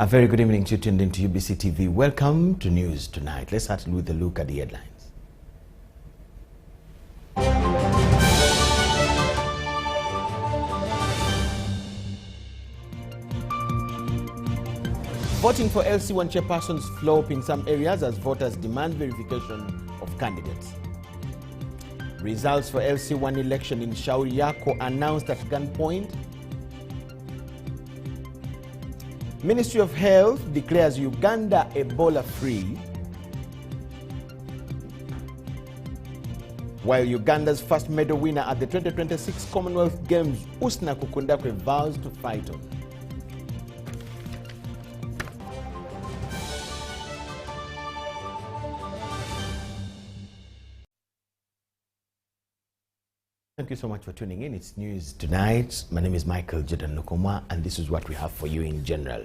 A very good evening to you tuned into UBC TV. Welcome to News Tonight. Let's start with a look at the headlines. Voting for LC1 chairpersons flop in some areas as voters demand verification of candidates. Results for LC1 election in Shauri Yako announced at gunpoint. Ministry of Health declares Uganda Ebola-free, while Uganda's first medal winner at the 2026 Commonwealth Games, Usna Kukundakwe, vows to fight on. Thank you so much for tuning in. It's News Tonight. My name is Micheal Lukomwa, and this is what we have for you in general.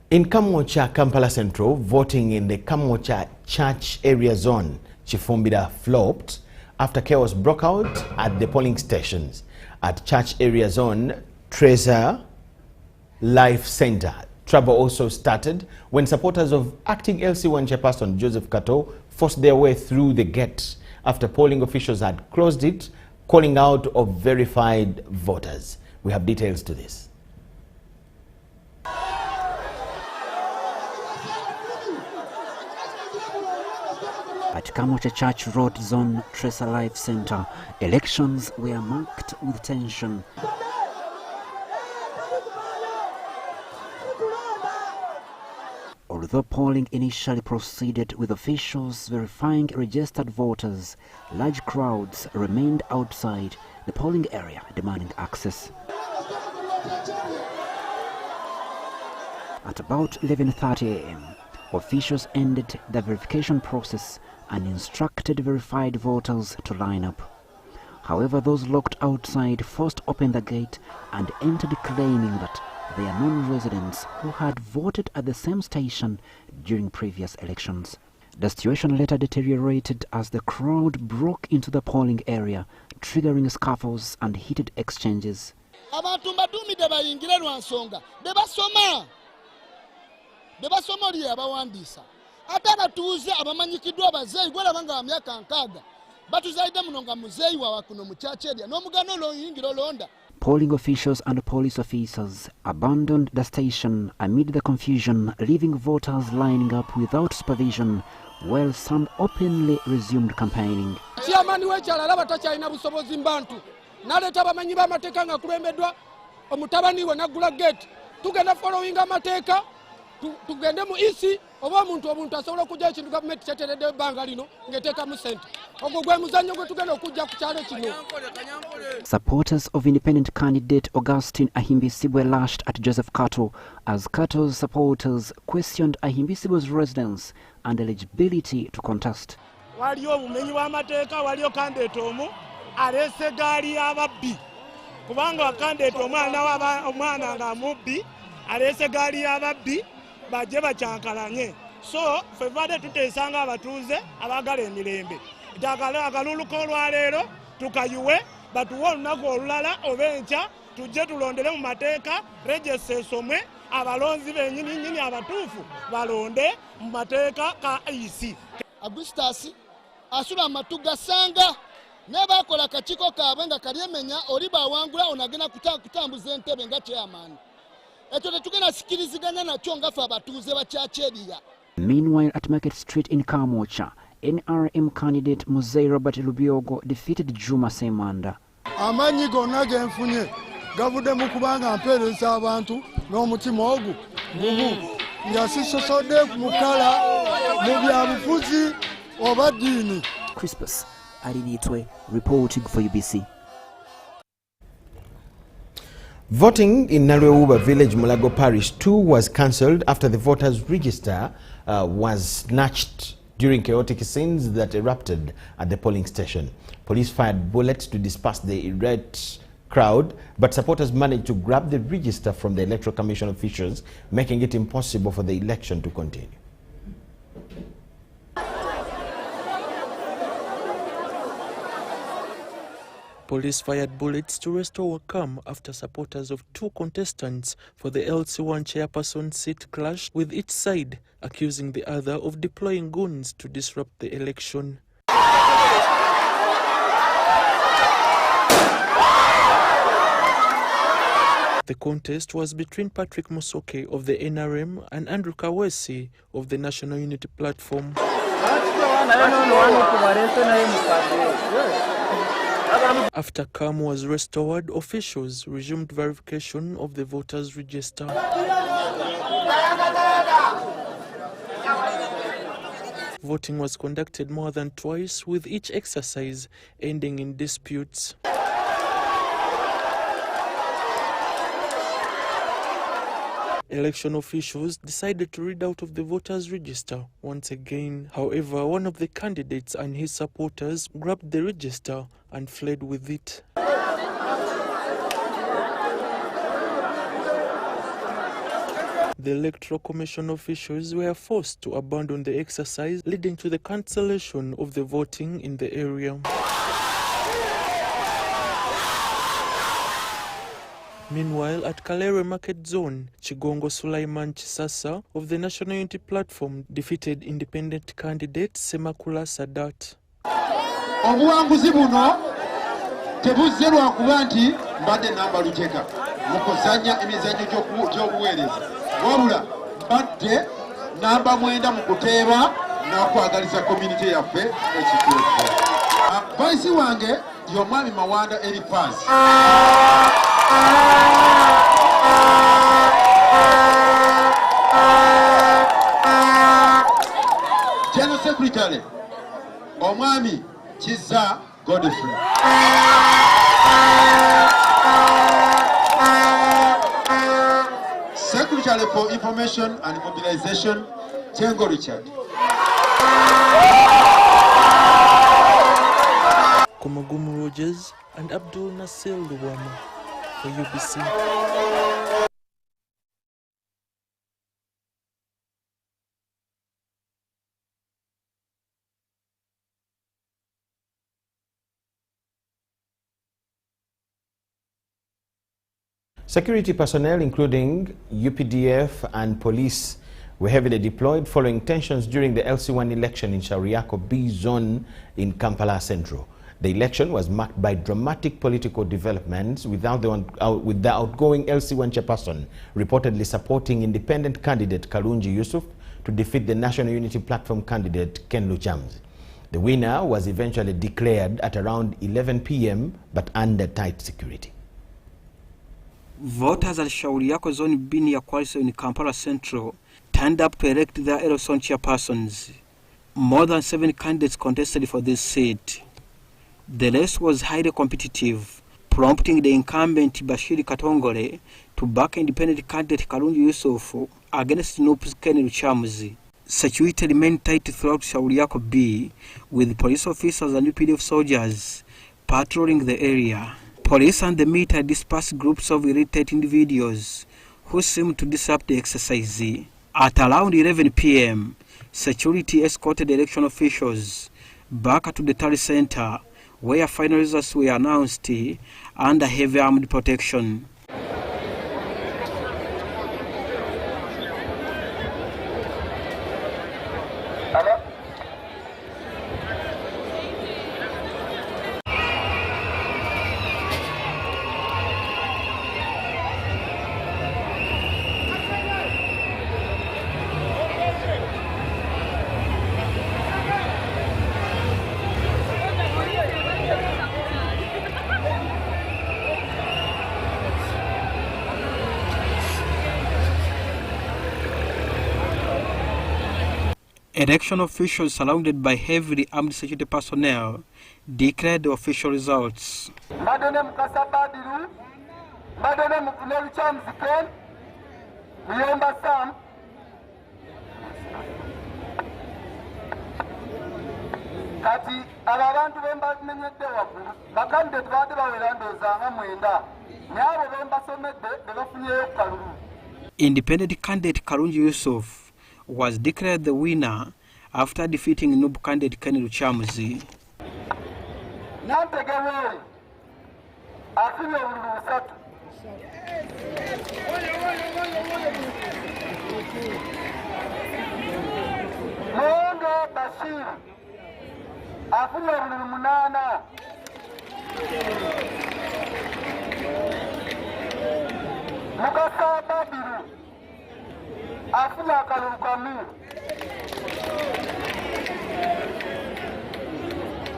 In Kamwocha, Kampala Central, voting in the Kamwocha Church area zone, Chifumbira, flopped after chaos broke out at the polling stations. At Church area zone, Treasure Life Center, trouble also started when supporters of acting LC1 chairperson Joseph Kato forced their way through the gate after polling officials had closed it, calling out of verified voters. We have details to this. At Kamwocha Church Road Zone Treasure Life Center, elections were marked with tension. Although polling initially proceeded with officials verifying registered voters, large crowds remained outside the polling area demanding access. At about 11:30 a.m., officials ended the verification process and instructed verified voters to line up. However, those locked outside forced open the gate and entered, claiming that they are non-residents who had voted at the same station during previous elections. The situation later deteriorated as the crowd broke into the polling area, triggering scuffles and heated exchanges. Polling officials and police officers abandoned the station amid the confusion, leaving voters lining up without supervision, while some openly resumed campaigning. Supporters of independent candidate Augustine Ahimbisibwe lashed at Joseph Kato as Kato's supporters questioned Ahimbisibwe's residence and eligibility to contest. So, fevade tutesanga abatuze abagala emirembe. Itagala akaluluko olwaleero tukayuwe batuwa olunaku olulala obencha tujje tulondere mu mateeka register esomwe abalonzi bennyini abatuufu balonde mu mateeka ka IC. Augustus asula amatu gasanga n'abakola kakiiko kaabwe nga kalyemenya oli bawangula onagenda kutambuza entebe nga chairman. Ekyo tetugenda sikiriziganya nakyo nga ffe abatuuze ba Church area. Meanwhile, at Market Street in Kamwocha, NRM candidate Muzei Robert Lubyogo defeated Juma Semanda. Amanyi gonna genfunye gavudde mu kubanga mpeereza abantu n'omutima ogu gumu nga sisosodde mukala mu byabufuzi oba ddiini. Crispus Arinitwe reporting for UBC. Voting in Narewuba village, Mulago Parish 2 was cancelled after the voters' register was snatched during chaotic scenes that erupted at the polling station. Police fired bullets to disperse the irate crowd, but supporters managed to grab the register from the Electoral Commission officials, making it impossible for the election to continue. Police fired bullets to restore calm after supporters of two contestants for the LC1 chairperson seat clashed, with each side accusing the other of deploying goons to disrupt the election. The contest was between Patrick Musoke of the NRM and Andrew Kawesi of the National Unity Platform. After calm was restored, officials resumed verification of the voters' register. Voting was conducted more than twice, with each exercise ending in disputes. Election officials decided to read out of the voters' register once again. However, one of the candidates and his supporters grabbed the register and fled with it. The Electoral Commission officials were forced to abandon the exercise, leading to the cancellation of the voting in the area. Meanwhile, at Kalere Market Zone, Chigongo Sulaiman Chisasa of the National Unity Platform defeated independent candidate Semakula Sadat. Obuwanguzi buno tebuzze lwakuba nti mbadde namba luteka mu kuzannya emizannyo gy'obuweereza, wabula mbadde namba mwenda mu kuteeba n'okwagaliza community yaffe ekituufu. Vaisi wange y'omwami Mawanda Elipazi. General Secretary omwami Kiza Godfrey. Secretary for Information and Mobilization Tengo Richard. Komagumu Rogers and Abdul Nasir Luwama for UBC. Security personnel, including UPDF and police, were heavily deployed following tensions during the LC1 election in Shariako B zone in Kampala Central. The election was marked by dramatic political developments with the outgoing LC1 chairperson reportedly supporting independent candidate Kalunji Yusuf to defeat the National Unity Platform candidate Ken Luchamzi. The winner was eventually declared at around 11 p.m. but under tight security. Voters at Shauriako Zone B ya Kwaliso in Kampala Central turned up to elect their election chairpersons. More than 7 candidates contested for this seat. The race was highly competitive, prompting the incumbent Bashiri Katongole to back independent candidate Kalunji Yusuf against Noop's Ken Luchamzi. Security remained tight throughout Shauriako B, with police officers and UPDF soldiers patrolling the area. Police and the military dispersed groups of irritated individuals who seemed to disrupt the exercise. At around 11 p.m., security escorted election officials back to the Tally Center, where final results were announced under heavy armed protection. Election officials, surrounded by heavily armed security personnel, declared the official results. Independent candidate Kalunji Yusuf was declared the winner after defeating noob candidate Ken Luchamzi. afunye obululu busatu. Muwonge Bashir afunye obululu 8. Mukasa Babiru afunye akalulu 1.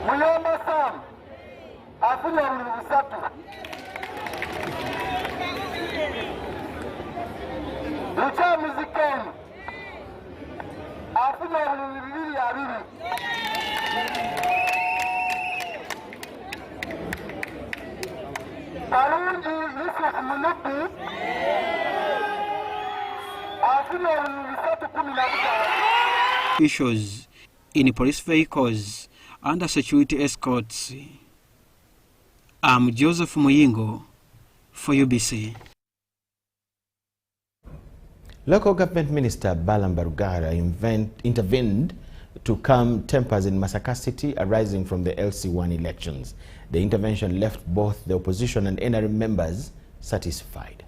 Muyomba Sam afunye obululu 3. Lukomwa afunye obululu 2. Kalungi Yusuf Munuku afunye obululu 315. Issues in police vehicles under security escorts. I'm Joseph Muyingo for UBC. Local Government Minister Balaam Barugara intervened to calm tempers in Masaka City arising from the LC1 elections. The intervention left both the opposition and NRM members satisfied.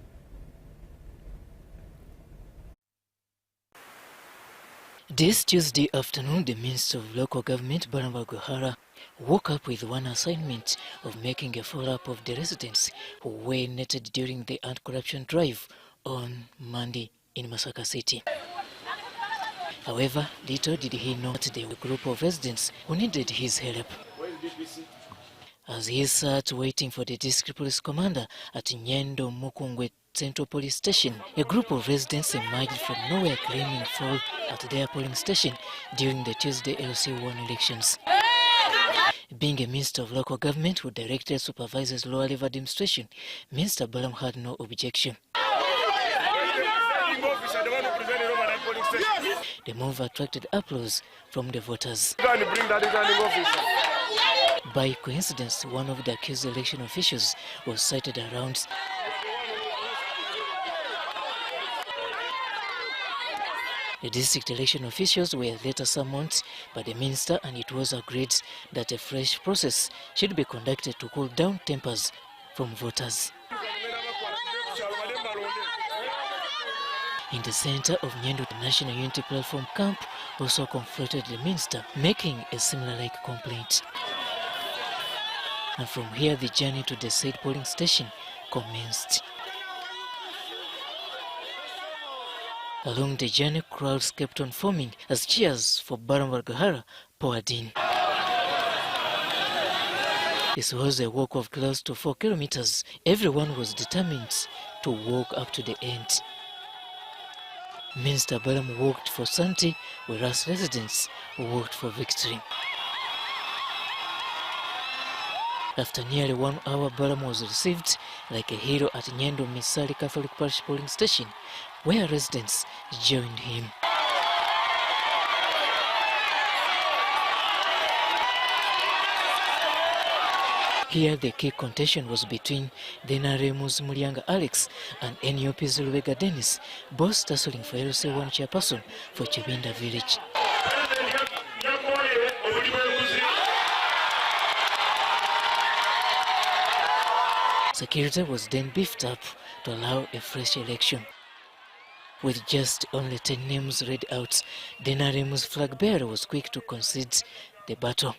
This Tuesday afternoon, the Minister of Local Government, Balaam Barugara, woke up with one assignment of making a follow-up of the residents who were netted during the anti-corruption drive on Monday in Masaka City. However, little did he know that there were a group of residents who needed his help. As he sat waiting for the district police commander at Nyendo Mukungwe Central Police Station, a group of residents emerged from nowhere claiming fraud at their polling station during the Tuesday LC1 elections. Being a Minister of Local Government who directly supervises lower level administration, Minister Balaam had no objection. The move attracted applause from the voters. By coincidence, one of the accused election officials was cited around. The district election officials were later summoned by the minister, and it was agreed that a fresh process should be conducted to cool down tempers from voters. In the center of Nyendo, the National Unity Platform camp also confronted the minister, making a similar-like complaint. And from here, the journey to the said polling station commenced. Along the journey, crowds kept on forming as cheers for Balaam Barugara poured in. This was a walk of close to 4 kilometers. Everyone was determined to walk up to the end. Minister Balaam worked for sanity, whereas residents worked for victory. After nearly 1 hour, Balaam was received like a hero at Nyendo Misali Catholic Parish Polling Station, where residents joined him. Here, the key contention was between the NRM's Mulyanga Alex and NUP's Lubega Dennis, both tussling for LC1 chairperson for Chibinda village. Security was then beefed up to allow a fresh election. With just only 10 names read out, the NRM's flag bearer was quick to concede the battle.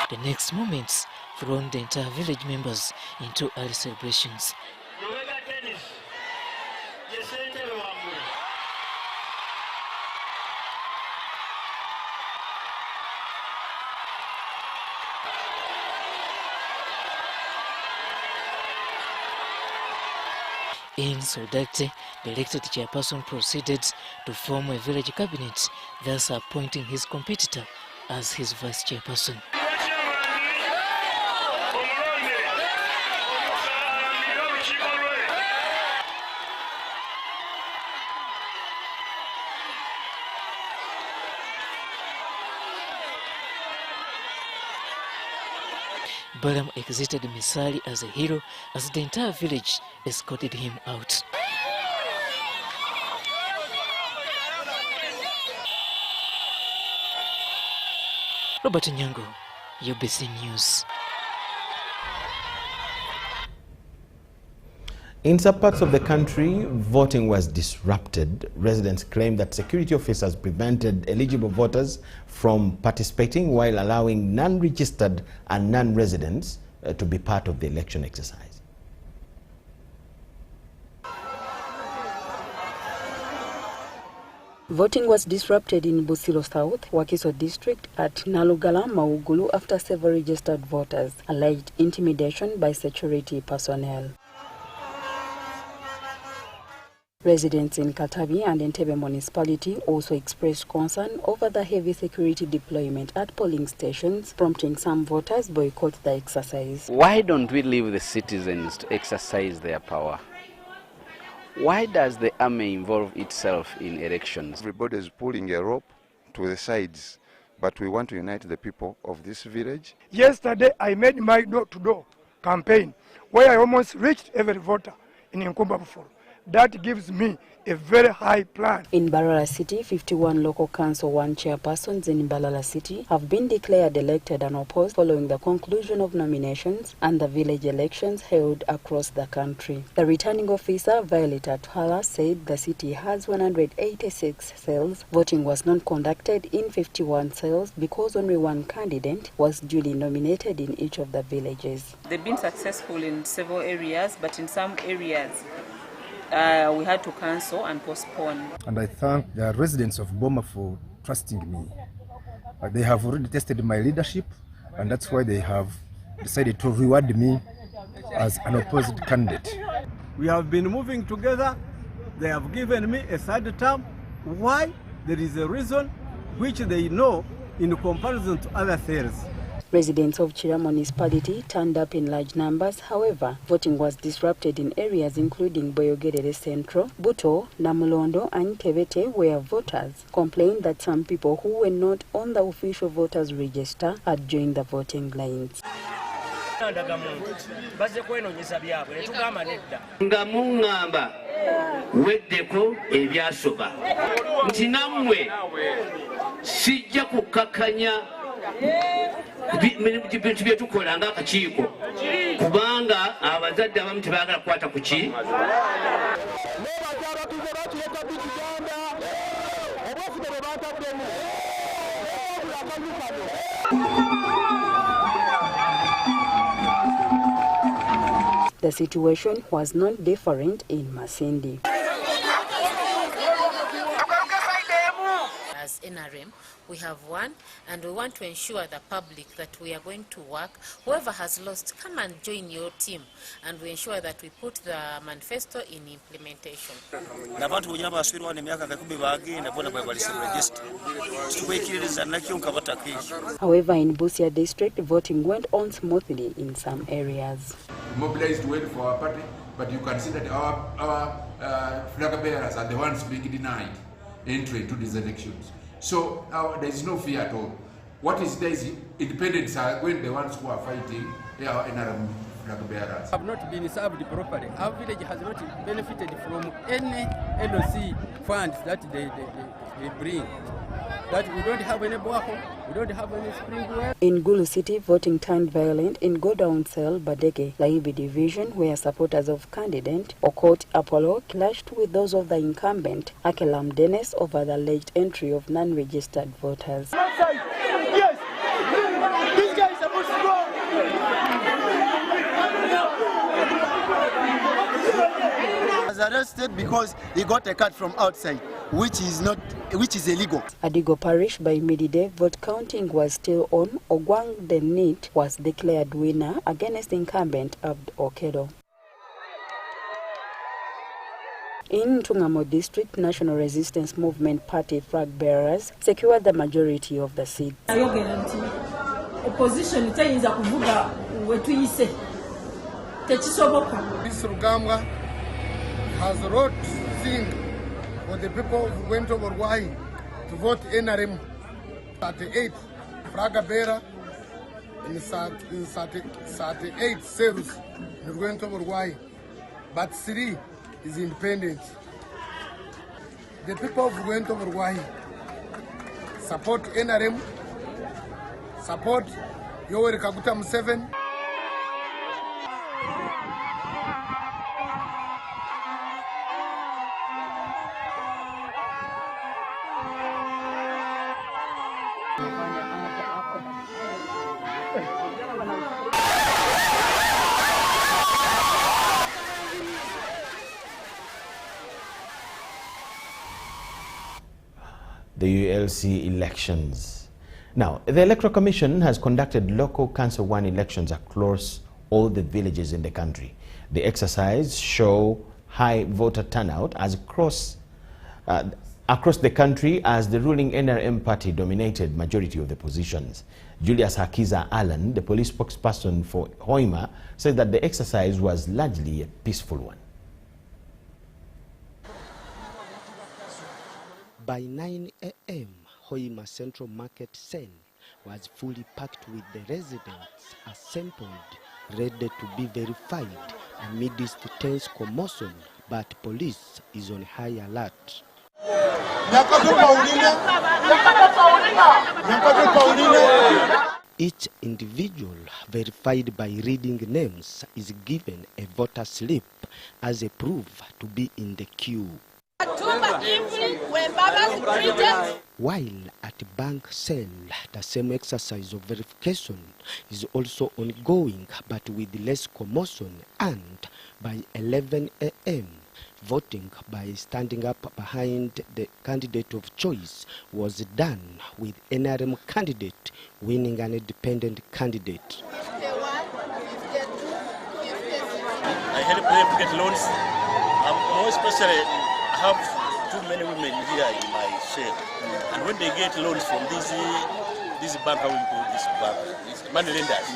The next moments thrown the entire village members into early celebrations. In Soldate, the elected chairperson proceeded to form a village cabinet, thus appointing his competitor as his vice chairperson. Balaam exited Misali as a hero as the entire village escorted him out. Robert Nyango, UBC News. In some parts of the country, voting was disrupted. Residents claim that security officers prevented eligible voters from participating while allowing non-registered and non-residents to be part of the election exercise. Voting was disrupted in Busiro South, Wakiso District at Nalugala, Maugulu after several registered voters alleged intimidation by security personnel. Residents in Katabi and Entebbe municipality also expressed concern over the heavy security deployment at polling stations, prompting some voters boycott the exercise. Why don't we leave the citizens to exercise their power? Why does the army involve itself in elections? Everybody is pulling a rope to the sides, but we want to unite the people of this village. Yesterday I made my door-to-door campaign where I almost reached every voter in Nkumba Bufolo. That gives me a very high plan. In Mbarara City, 51 local council 1 chairpersons in Mbarara City have been declared elected and opposed following the conclusion of nominations and the village elections held across the country. The returning officer, Violet Atwala, said the city has 186 cells. Voting was not conducted in 51 cells because only one candidate was duly nominated in each of the villages. They've been successful in several areas, but in some areas we had to cancel and postpone. And I thank the residents of Boma for trusting me. They have already tested my leadership, and that's why they have decided to reward me as an opposed candidate. We have been moving together. They have given me a third term. Why? There is a reason which they know in comparison to other cells. Residents of Chira municipality turned up in large numbers. However, voting was disrupted in areas including Boyogedere Central, Buto, Namulondo and Kevete, where voters complained that some people who were not on the official voters register had joined the voting lines. Bintu byetukola nga akakiiko kubanga abazadde abamu tebaagala kukwata ku ki. The situation was not different in Masindi. As NRM, we have won, and we want to ensure the public that we are going to work. Whoever has lost, come and join your team, and we ensure that we put the manifesto in implementation. However, in Busia district, voting went on smoothly in some areas. Mobilized well for our party, but you can see that our flag bearers are the ones being denied entry into these elections. So there is no fear at all. What is there is independents are going the ones who are fighting our NRM flag bearers. Have not been served properly. Our village has not benefited from any LOC funds that they bring. That we don't have any borehole, we don't have any spring well. In Gulu City, voting turned violent in Godown Cell, Badege, Laibi division, where supporters of candidate Okot Apollo clashed with those of the incumbent Akelam Dennis over the alleged entry of non-registered voters. Yes, this guy is supposed to go. Was arrested because he got a card from outside, which is illegal. Adigo Parish by midday, vote counting was still on. Ogwang Denit was declared winner against incumbent Abd Okedo. In Tungamo district, National Resistance Movement Party flag bearers secured the majority of the seats. Opposition itayinza kuvuga wetuyise tekisoboka. This Lukomwa has wrote thing for the people who went over why to vote NRM 38 flag bearer in 38 cells in went over why, but 3 is independent. The people who went over why support NRM, support Yoweri Kaguta Museveni. The ULC elections. Now, the Electoral Commission has conducted local Council 1 elections across all the villages in the country. The exercise show high voter turnout as across the country as the ruling NRM party dominated majority of the positions. Julius Hakiza Allen, the police spokesperson for Hoima, said that the exercise was largely a peaceful one. By 9 a.m., Hoima Central Market Cell was fully packed with the residents assembled, ready to be verified amidst tense commotion, but police is on high alert. Each individual verified by reading names is given a voter slip as a proof to be in the queue. While at Bank Cell, the same exercise of verification is also ongoing, but with less commotion, and by 11 a.m., voting by standing up behind the candidate of choice was done, with NRM candidate winning an independent candidate. I help them to get loans. More especially, I have too many women here in my cell, and when they get loans from this bank, how we call this bank, these money lenders,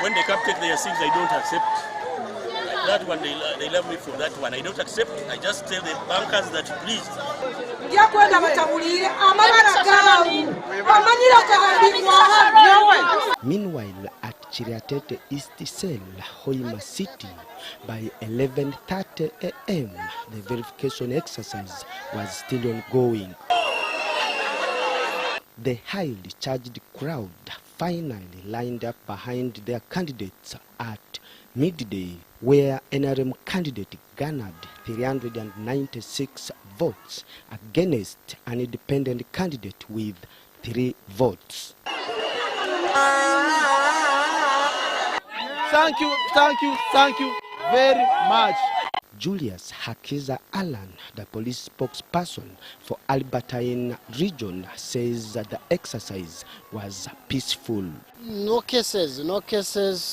when they come take their things, I don't accept. That one, they love me for that one. I don't accept. I just tell the bankers that please. Meanwhile, at Chiriatete East Cell, Hoima City, by 11:30 a.m., the verification exercise was still ongoing. The highly charged crowd finally lined up behind their candidates at midday, where NRM candidate garnered 396 votes against an independent candidate with 3 votes. Thank you very much. Julius Hakiza Allen, the police spokesperson for Albertine region, says that the exercise was peaceful. No cases.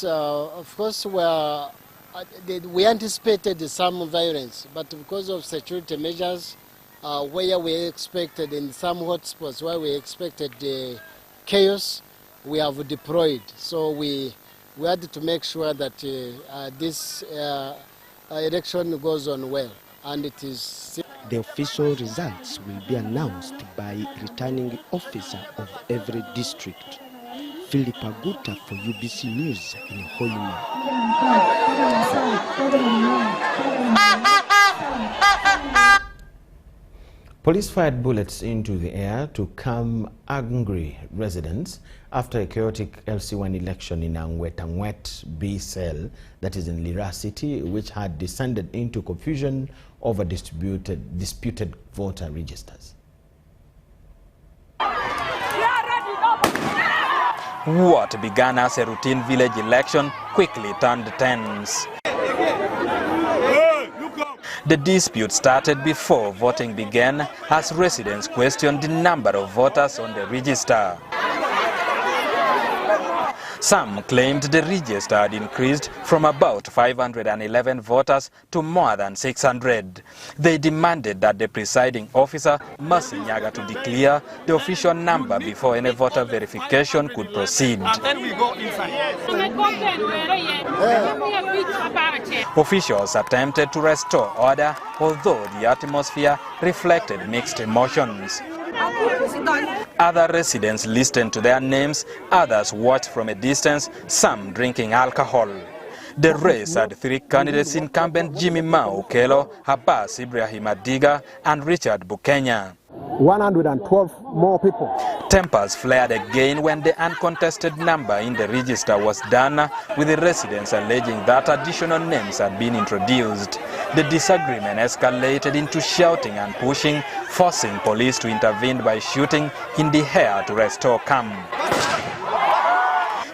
Of course, we anticipated some violence, but because of security measures, where we expected in some hotspots, where we expected chaos, we have deployed. So we had to make sure that this election goes on well, and it is. The official results will be announced by returning officer of every district. Philip Aguta for UBC News in Hoima. Police fired bullets into the air to calm angry residents after a chaotic LC1 election in Angwetangwet B cell, that is in Lira City, which had descended into confusion over disputed voter registers. What began as a routine village election quickly turned tense. The dispute started before voting began as residents questioned the number of voters on the register. Some claimed the register had increased from about 511 voters to more than 600. They demanded that the presiding officer, Masinyaga, to declare the official number before any voter verification could proceed. Then we go inside. Officials attempted to restore order, although the atmosphere reflected mixed emotions. Other residents listened to their names, others watched from a distance, some drinking alcohol. The race had 3 candidates: incumbent Jimmy Mao Kelo, Abbas Ibrahim Adiga, and Richard Bukenya. 112 more people. Tempers flared again when the uncontested number in the register was done, with the residents alleging that additional names had been introduced. The disagreement escalated into shouting and pushing, forcing police to intervene by shooting in the air to restore calm.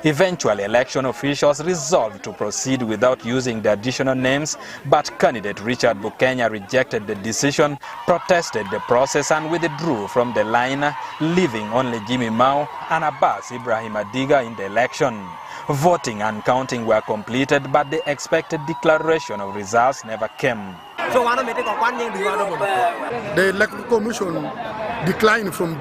Eventually, election officials resolved to proceed without using the additional names, but candidate Richard Bukenya rejected the decision, protested the process and withdrew from the line, leaving only Jimmy Mao and Abbas Ibrahim Adiga in the election. Voting and counting were completed, but the expected declaration of results never came. The Electoral Commission declined from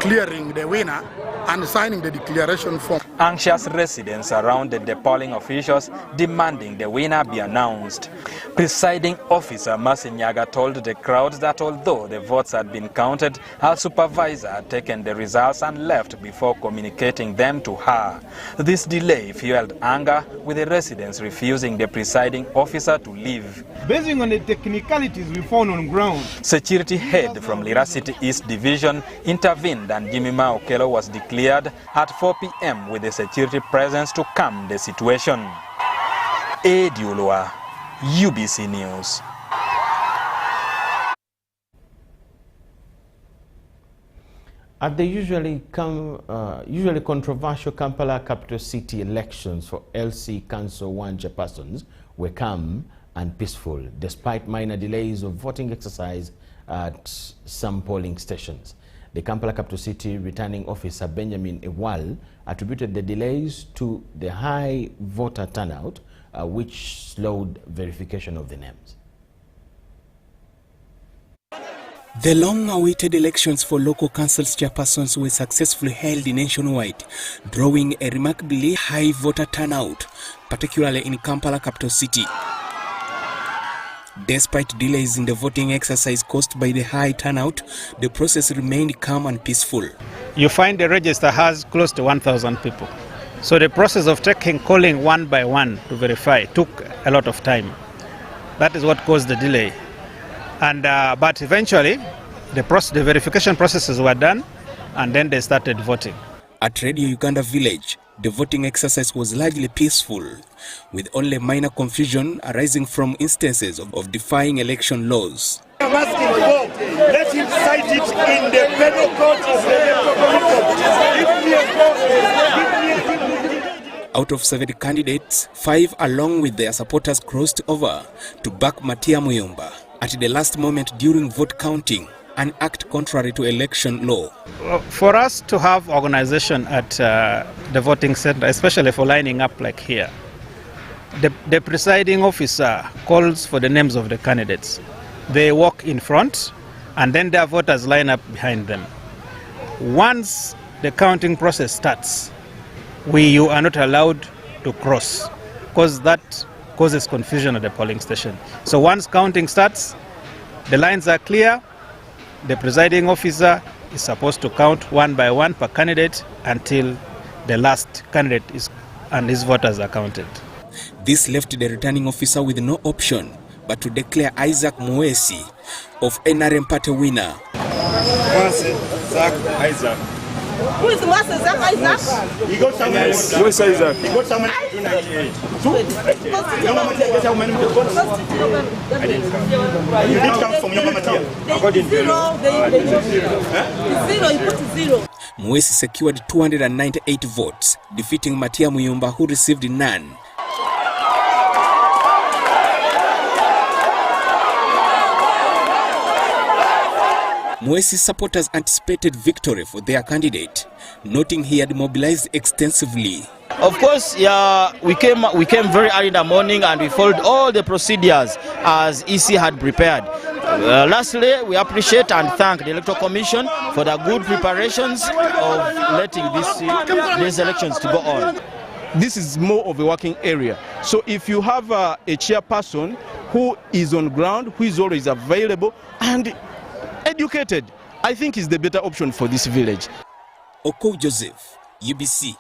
clearing the winner and signing the declaration form. Anxious residents surrounded the polling officials, demanding the winner be announced. Presiding officer Masinyaga told the crowd that although the votes had been counted, her supervisor had taken the results and left before communicating them to her. This delay fueled anger, with the residents refusing the presiding officer to leave. Based on the technicalities we found on ground. Security head from Lira City East Division intervened and Jimmy Maokelo was declared at 4 p.m. with the security presence to calm the situation. Edi Ulwa, UBC News. At the usually controversial Kampala capital city elections for LC Council 1 chairpersons were calm and peaceful, despite minor delays of voting exercise at some polling stations. The Kampala capital city returning officer Benjamin Ewal attributed the delays to the high voter turnout, which slowed verification of the names. The long-awaited elections for local councils chairpersons were successfully held nationwide, drawing a remarkably high voter turnout, particularly in Kampala capital city. Despite delays in the voting exercise caused by the high turnout, the process remained calm and peaceful. You find the register has close to 1,000 people. So the process of calling one by one to verify took a lot of time. That is what caused the delay. And but eventually, the verification processes were done, and then they started voting. At Radio Uganda Village, the voting exercise was largely peaceful, with only minor confusion arising from instances of defying election laws. I'm asking for, let him cite it in the penal court of the Out of 70 candidates, 5 along with their supporters crossed over to back Matia Muyomba at the last moment during vote counting, an act contrary to election law. For us to have organization at the voting center, especially for lining up like here, the presiding officer calls for the names of the candidates. They walk in front, and then their voters line up behind them. Once the counting process starts, you are not allowed to cross, because that causes confusion at the polling station. So once counting starts, the lines are clear. The presiding officer is supposed to count one by one per candidate until the last candidate and his voters are counted. This left the returning officer with no option but to declare Isaac Mwesi of NRM party winner. Isaac. Who is Master Zach Isaac? He got somewhere. Yes. Who is Isaac? He got somewhere in 98. You did come from your mama here. Zero, you put zero. Mwesi secured 298 votes, defeating Matia Muyomba, who received none. Mwesi's supporters anticipated victory for their candidate, noting he had mobilized extensively. Of course, yeah, we came very early in the morning and we followed all the procedures as EC had prepared. Lastly, we appreciate and thank the Electoral Commission for the good preparations of letting these elections to go on. This is more of a working area. So if you have a chairperson who is on ground, who is always available and educated, I think is the better option for this village. Oko Joseph, UBC.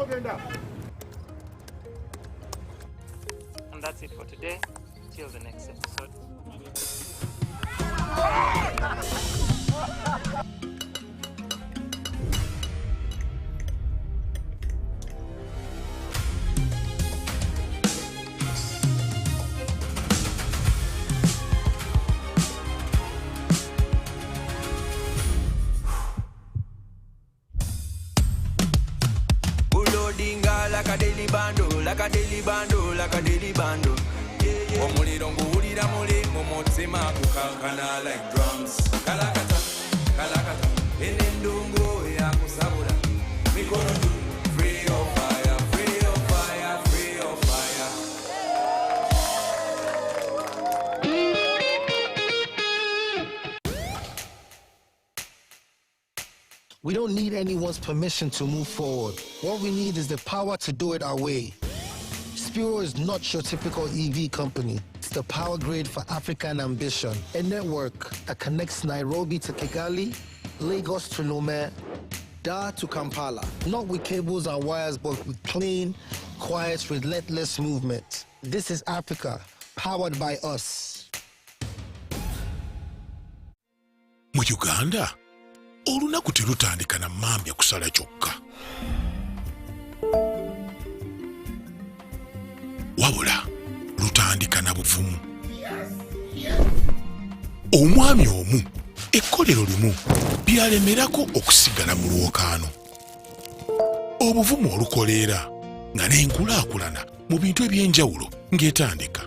And that's it for today. Till the next episode. Like a daily bando, like a daily bando, like a daily bando. Omuliro nguwulira muli mu mutima kukankana like drums. Kalakata, kalakata, enendungu ya kusabula. Mikono juu, free of fire, free of fire, free of fire. We don't need anyone's permission to move forward. What we need is the power to do it our way. Spiro is not your typical EV company. It's the power grid for African ambition. A network that connects Nairobi to Kigali, Lagos to Lome, Dar to Kampala. Not with cables and wires, but with clean, quiet, relentless movement. This is Africa, powered by us. Mu Uganda, olunaku terutandika na mambya kusala kyokka. Wabula lutandika na buvumu. Omwami omu ekkolero limu byalemerako okusigala mu lwokaano. Obuvumu olukoleera nga n'enkulaakulana mu bintu eby'enjawulo ng'etandika.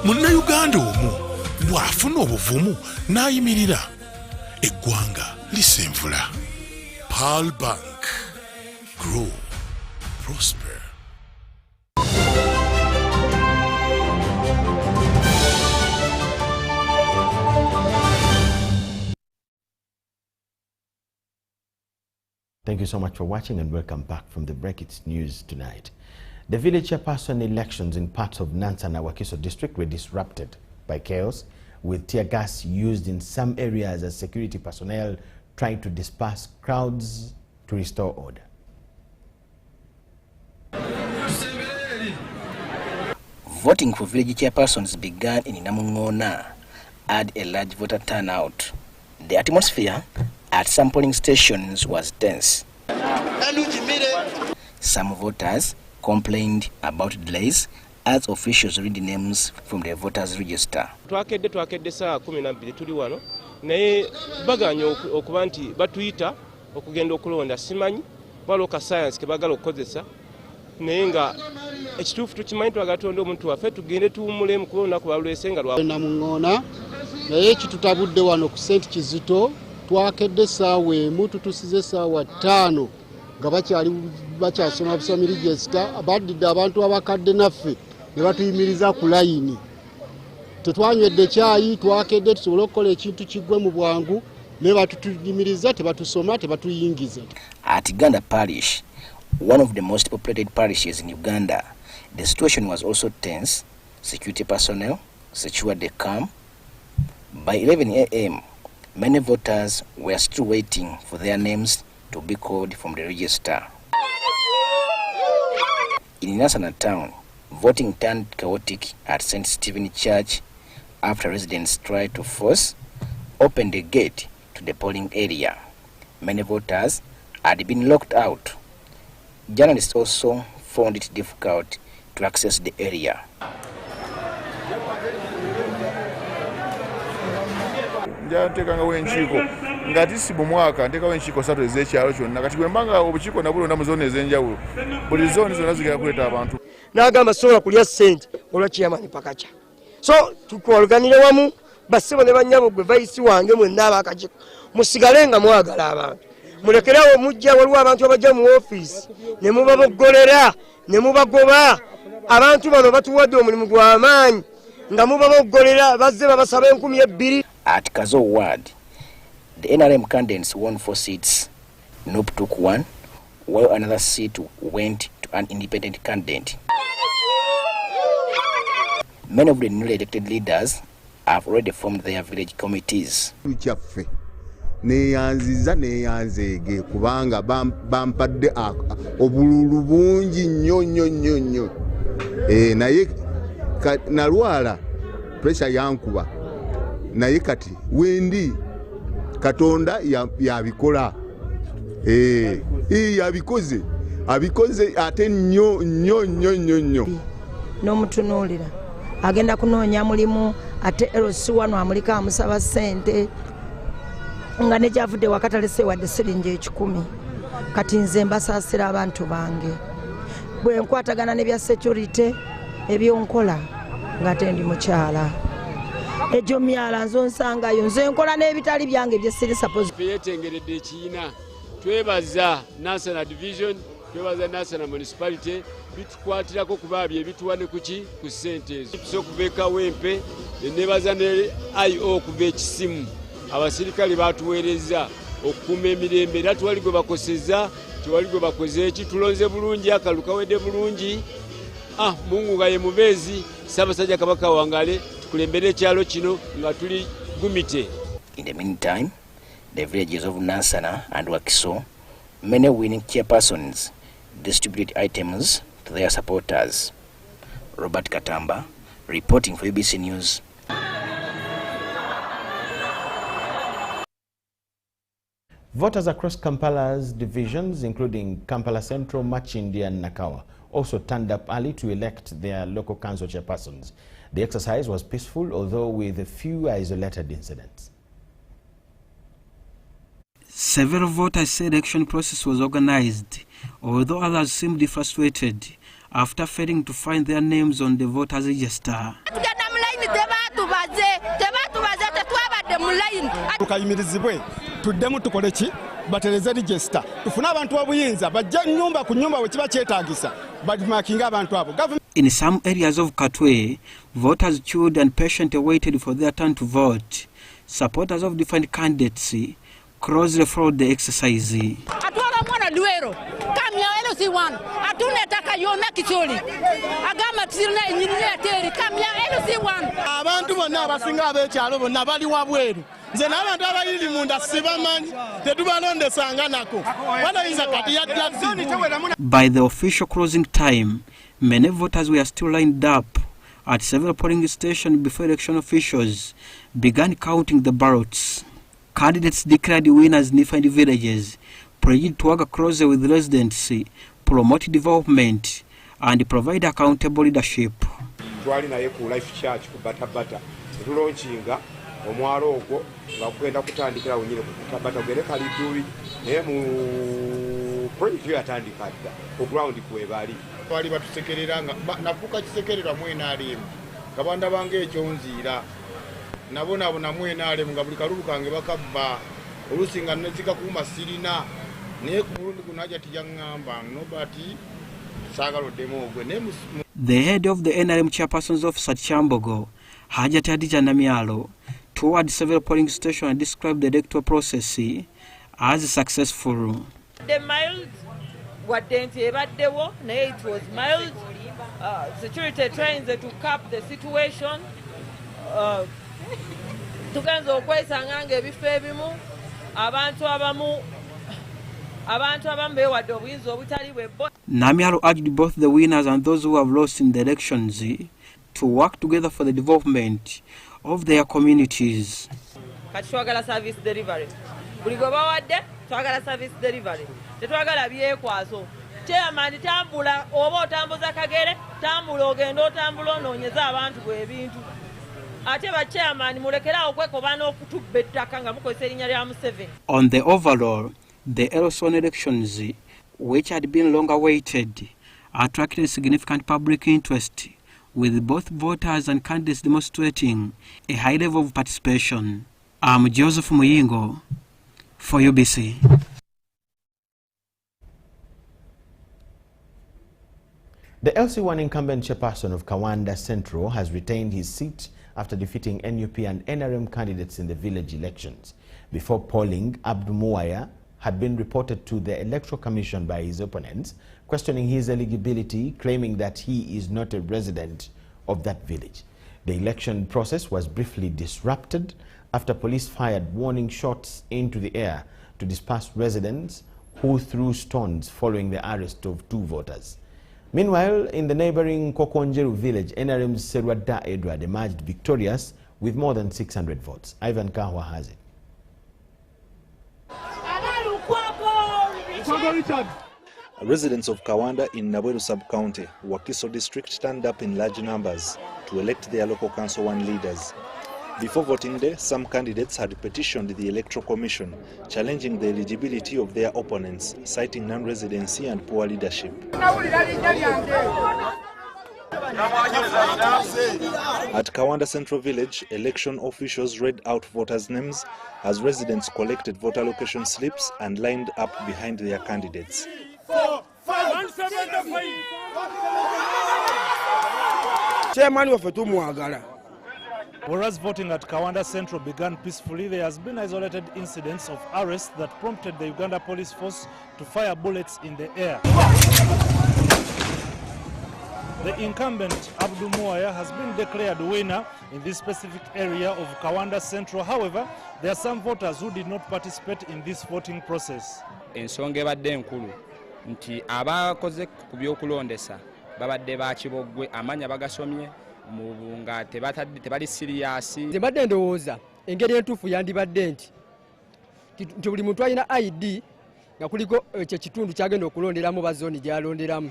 Munnayuganda omu bw'afuna obuvumu n'ayimirira eggwanga lisenvula. Pearl Bank. Grow. Prosper. Thank you so much for watching and welcome back from the break. It's news tonight. The village chairperson elections in parts of Nansa and Wakiso district were disrupted by chaos, with tear gas used in some areas as security personnel tried to disperse crowds to restore order. Voting for village chairpersons began in Namungona, had a large voter turnout. The atmosphere at some polling stations was tense. Some voters complained about delays as officials read the names from the voters register. Twakedde saa 12 tuli wano naye baganya okuba nti batuyita okugenda okulonda simanyi baloka science ke bagala okukozesa naye nga ekituufu tukimanyi twagatonda omuntu waffe tugende tuwumule mu kulonda ku balwese nga Namungona naye ekitutabudde wano ku St. Kizito twakedde saawa emu tutusize saawa 5 nga bakyasoma busomi register abaddidde abantu abakadde naffe ne batuyimiriza ku layini. Tetwanywedde kyayi twakedde tusobole okukola ekintu kiggwe mu bwangu ne batuyimiriza tebatusoma tebatuyingiza. At Uganda Parish, one of the most populated parishes in Uganda, the situation was also tense. Security personnel secured the camp. By 11 a.m., many voters were still waiting for their names to be called from the register. In Nasana town, voting turned chaotic at St. Stephen Church after residents tried to open the gate to the polling area. Many voters had been locked out. Journalists also found it difficult to access the area. Njatekanga wenchiko ngati si bumwaka nteka wenchiko 3 ezekyalo kyonna kati gwembanga obuchiko nabulonda mu zone ezenjawulo buli zone zonna zigera kuleta abantu n'agamba sobola kulya ssente olwa chairman pakacha so tukwaluganire wamu bassebo ne bannyabo gwe vaisi wange mwenna abakachiko musigale nga mwagala abantu mulekerawo mujja waliwo abantu abajja mu ofiisi ne mubaboggolera ne mubagoba. Abantu bano batuwadde omulimu gw'amaanyi nga mubaboggolera bazze babasaba 2,000. At Kazo Ward, the NRM candidates won 4 seats. Nope took 1, while another seat went to an independent candidate. Many of the newly elected leaders have already formed their village committees. Neyanzege kubanga bampadde obululu bungi nnyo naye nalwala pressure yankuba naye kati wendi Katonda yabikola abikoze ate nnyo n'omutunuulira agenda kunoonya mulimu ate LC wano amulika amusaba ssente nga nekyavudde wakatalese wadde siringi 10 kati nze mbasaasira abantu bange bwe nkwatagana n'ebya security ebyonkola nga tendi mukyala ejo myala nzonsangayo nze nkola n'ebitali byange byesiri suppose yetengeredde ekiina twebaza national division twebaza national municipality bitukwatirako kuba bye bituwa ne kuki ku ssente ezo tusokuva ekawempe nebaza ne IO kuva ekisimu abasirikale batuweereza okukuuma emirembe era tewali gwe bakoseza tewali gwe bakoze eki tulonze bulungi akalu kawedde bulungi Mungu nga ye mubeezi Ssaabasajja Kabaka wangale tukulembere ekyalo kino nga tuli gumite. In the meantime, the villages of Nansana and Wakiso, many winning chairpersons distributed items to their supporters. Robert Katamba, reporting for UBC News. Voters across Kampala's divisions, including Kampala Central, Machindi and Nakawa, also turned up early to elect their local council chairpersons. The exercise was peaceful, although with a few isolated incidents. Several voters said the election process was organized, although others seemed frustrated after failing to find their names on the voters register. Tukayimirizibwe tuddemu tukoleki batereze register tufuna abantu abuyinza bajja nyumba ku nyumba we kiba kyetaagisa bakimakinga abantu abo. In some areas of Katwe, voters queued and patiently waited for their turn to vote. Supporters of different candidates closely followed the exercise. Atwala mwana Luero kamya LC1 atunetaka yona kicholi agama tsirina enyinya teri kamya LC1 abantu bonna abasinga abekyalo bonna bali wabweru nze n'abantu abayiri munda sibamanyi tetubalondesanga nako banayinza kati yadda. By the official closing time, many voters were still lined up at several polling stations before election officials began counting the ballots. Candidates declared winners in different villages, pledged to work closer with residents, promote development, and provide accountable leadership. Twali naye ku Life Church ku Batabata tulonkinga omwalo ogwo nga kugenda kutandikira wenyine ku Batabata gere kalidubi naye mu project yatandika dda ku ground kwebali twali batusekerera nga nafuka kisekererwa mwena alimu kabanda bange ekyonziira nabona mwena alimu nga buli kalulu kange bakabba olusinga nezika kuma sirina naye ku mulundi gunaja tijangamba nobati sagalodemu ogwe ne. The head of the NRM chairperson's office at Chambogo, Hajati Adija Namialo, toured several polling stations and described the electoral process as successful. The mild wadenti ebaddewo naye it was mild. Security trying to cap the situation. Tugenza okwesanga nga ebifo ebimu abantu abamu beewadde obuyinza obutali bwe bo. Namialo urged both the winners and those who have lost in the elections to work together for the development of their communities. Kati twagala service delivery. Buli gwe bawadde twagala service delivery. Tetwagala byekwaso. Chairman tambula oba otambuza kagere tambula ogenda otambula onoonyeza abantu bw'ebintu. Ate ba chairman mulekera okwekobana okutubba ettaka nga mukozesa erinnya lya Museveni. On the overall, the Elson elections, which had been long awaited, attracted significant public interest, with both voters and candidates demonstrating a high level of participation. I'm Joseph Muyingo for UBC. The LC1 incumbent chairperson of Kawanda Central has retained his seat after defeating NUP and NRM candidates in the village elections. Before polling, Abdu Muwaya had been reported to the Electoral Commission by his opponents, questioning his eligibility, claiming that he is not a resident of that village. The election process was briefly disrupted after police fired warning shots into the air to disperse residents who threw stones following the arrest of 2 voters. Meanwhile, in the neighboring Kokonjeru village, NRM's Serwada Edward emerged victorious with more than 600 votes. Ivan Kahwa has it. Residents of Kawanda in Nabweru sub-county, Wakiso district, turned up in large numbers to elect their local council 1 leaders. Before voting day, some candidates had petitioned the Electoral Commission, challenging the eligibility of their opponents, citing non-residency and poor leadership. At Kawanda Central Village, election officials read out voters' names as residents collected voter location slips and lined up behind their candidates. Whereas voting at Kawanda Central began peacefully, there has been isolated incidents of arrests that prompted the Uganda Police Force to fire bullets in the air. The incumbent Abdu Muwaya has been declared winner in this specific area of Kawanda Central. However, there are some voters who did not participate in this voting process. Ensonga ebadde enkulu nti abakoze ku byokulondesa babadde bakibogwe amanya bagasomye nga tebali siriyasi. Nze mbadde ndowooza engeri entuufu yandibadde nti buli muntu alina ID nga kuliko ekyo kitundu kyagenda okulonderamu bazooni gyalonderamu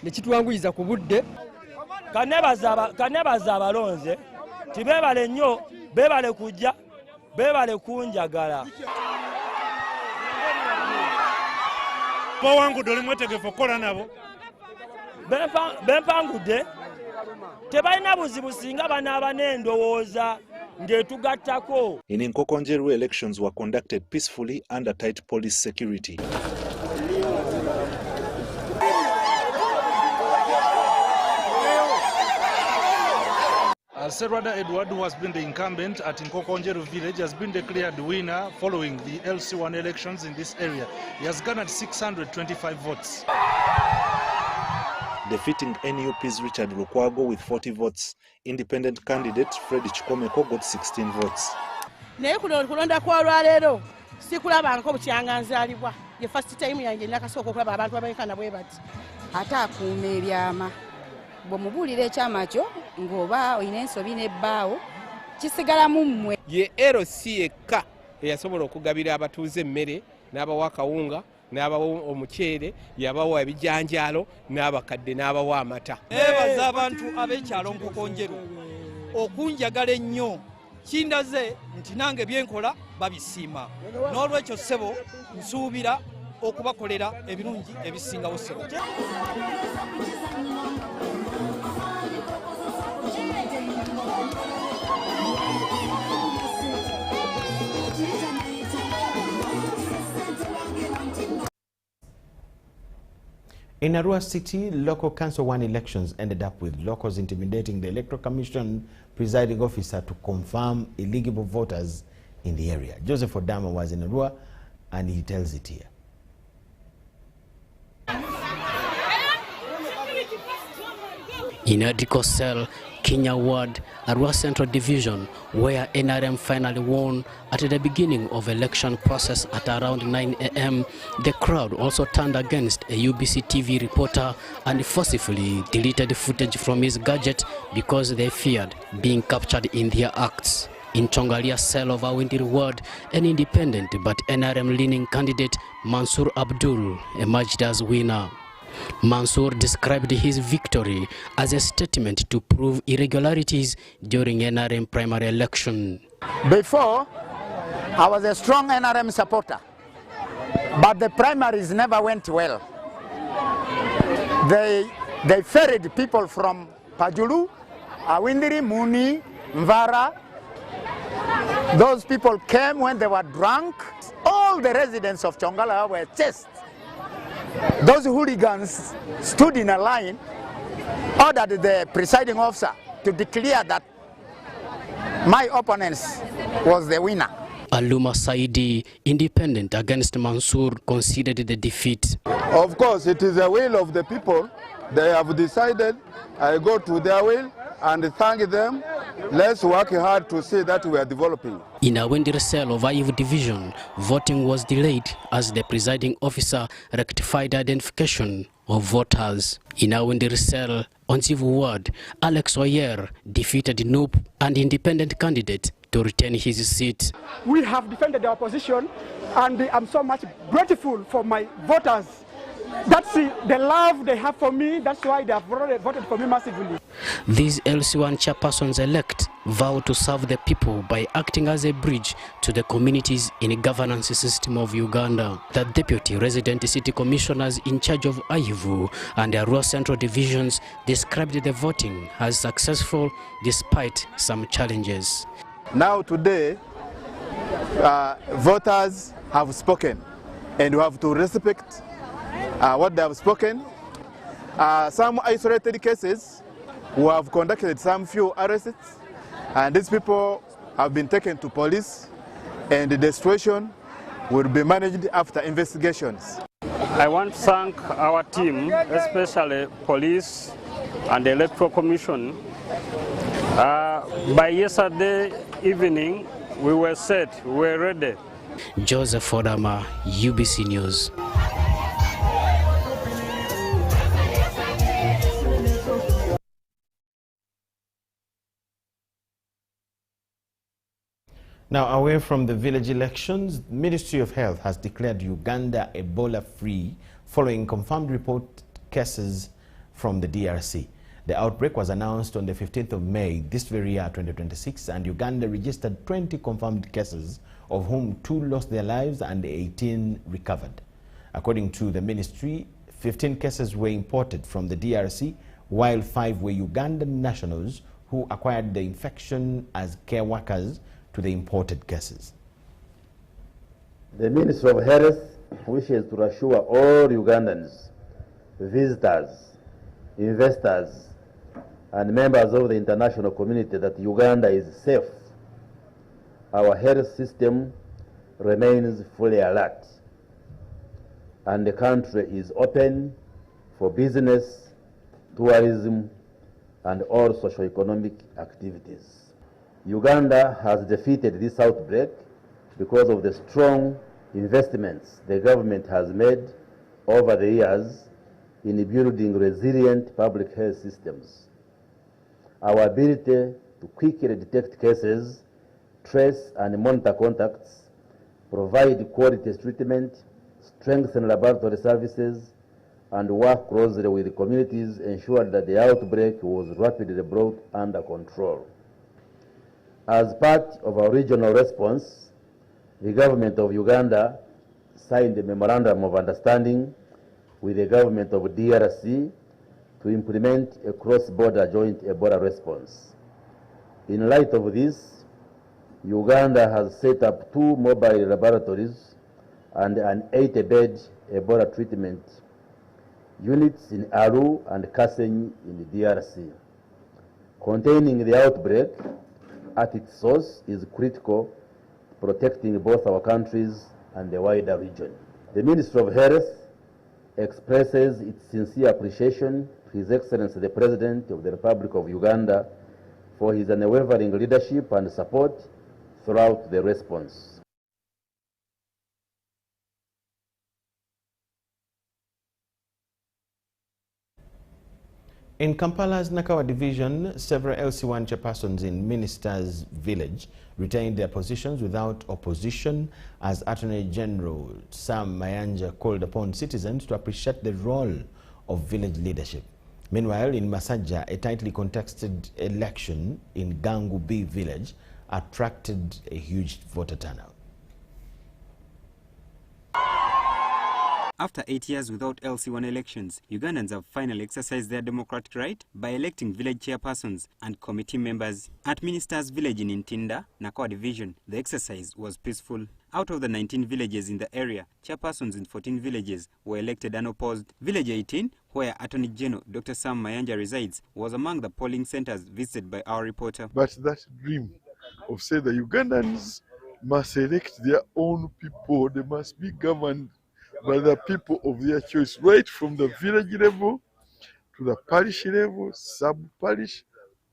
nekitwanguyiza ku budde. Kanebaza abalonze tibebale nnyo, bebale kujja, bebale kunjagala. Bawangudde oli mwetegefu okukola nabo. Bempangudde tebalina buzibu singa banaaba n'endowooza ng'etugattako. In Nkokonjeru, elections were conducted peacefully under tight police security. Serwada Edward, who has been the incumbent at Nkokonjeru village, has been declared winner following the LC1 elections in this area. He has garnered 625 votes. Defeating NUP's Richard Lukwago with 40 votes, independent candidate Fred Chikomeko got 16 votes. Naye kulonda kwa lwaleero sikulabangako bukyanganzaalibwa. Ye first time yange nakasooka okulaba abantu abenkana bwe bati. Ate akuuma ebyama bw'omubuulira ekyama kyo ng'oba olina ensobi n'ebbaawo kisigalamu mmwe. Ye LC yekka eyasobola okugabira abatuuze emmere n'abawa akawunga n'abawa omuceere yabawa ebijanjaalo n'abakadde n'abawa amata. Neebaza abantu ab'ekyalo Nkokonjeru okunjagala ennyo kindaze nti nange byenkola babisiima. N'olwekyo ssebo nsuubira okubakolera ebirungi ebisingawo ssebo. In Arua City, local council 1 elections ended up with locals intimidating the Electoral Commission presiding officer to confirm illegible voters in the area. Joseph Odama was in Arua and he tells it here. In Ediko Cell, Kenya Ward, Arua Central Division, where NRM finally won at the beginning of election process at around 9 a.m., the crowd also turned against a UBC TV reporter and forcefully deleted footage from his gadget because they feared being captured in their acts. In Chongalia Cell of Awindiri Ward, an independent but NRM-leaning candidate, Mansour Abdul, emerged as winner. Mansour described his victory as a statement to prove irregularities during NRM primary election. Before, I was a strong NRM supporter, but the primaries never went well. They ferried people from Pajulu, Awindiri, Muni, Mvara. Those people came when they were drunk. All the residents of Chongala were chased. Those hooligans stood in a line ordered the presiding officer to declare that my opponents was the winner. Aluma Saidi, independent against Mansour, considered the defeat. Of course, it is the will of the people. They have decided. I go to their will and thank them. Let's work hard to see that we are developing. In a Wendy cell of Ayivu division, voting was delayed as the presiding officer rectified identification of voters. In a Wendy cell, on Zivu ward, Alex Oyer defeated Noop, an independent candidate, to retain his seat. We have defended our position, and I'm so much grateful for my voters. That's the love they have for me. That's why they have voted for me massively. These LC1 chairpersons-elect vow to serve the people by acting as a bridge to the communities in the governance system of Uganda. The deputy resident city commissioners in charge of Ayivu and the Arua Central divisions described the voting as successful despite some challenges. Now today, voters have spoken, and we have to respect what they have spoken. Some isolated cases, we have conducted some few arrests, and these people have been taken to police, and the situation will be managed after investigations. I want to thank our team, especially police and the Electoral Commission. By yesterday evening, we were set, we were ready. Joseph Odama, UBC News. Now, away from the village elections, the Ministry of Health has declared Uganda Ebola-free following confirmed report cases from the DRC. The outbreak was announced on the 15th of May this very year, 2026, and Uganda registered 20 confirmed cases, of whom 2 lost their lives and 18 recovered. According to the ministry, 15 cases were imported from the DRC, while 5 were Ugandan nationals who acquired the infection as care workers to the imported cases. The Ministry of Health wishes to assure all Ugandans, visitors, investors, and members of the international community that Uganda is safe. Our health system remains fully alert, and the country is open for business, tourism, and all socio-economic activities. Uganda has defeated this outbreak because of the strong investments the government has made over the years in building resilient public health systems. Our ability to quickly detect cases, trace and monitor contacts, provide quality treatment, strengthen laboratory services, and work closely with communities ensured that the outbreak was rapidly brought under control. As part of our regional response, the government of Uganda signed a memorandum of understanding with the government of DRC to implement a cross-border joint Ebola response. In light of this, Uganda has set up 2 mobile laboratories and an 80-bed Ebola treatment units in Aru and Kasenyi in the DRC. Containing the outbreak at its source is critical to protecting both our countries and the wider region. The Ministry of Health expresses its sincere appreciation to His Excellency the President of the Republic of Uganda for his unwavering leadership and support throughout the response. In Kampala's Nakawa division, several LC1 chairpersons in Ministers Village retained their positions without opposition as Attorney General Sam Mayanja called upon citizens to appreciate the role of village leadership. Meanwhile, in Masajja, a tightly contested election in Gangu B village attracted a huge voter turnout. After 8 years without LC1 elections, Ugandans have finally exercised their democratic right by electing village chairpersons and committee members. At Minister's Village in Ntinda, Nakwa Division, the exercise was peaceful. Out of the 19 villages in the area, chairpersons in 14 villages were elected unopposed. Village 18, where Attorney General Dr. Sam Mayanja resides, was among the polling centers visited by our reporter. But that dream of say the Ugandans must elect their own people, they must be governed by the people of their choice, right from the village level to the parish level, sub-parish,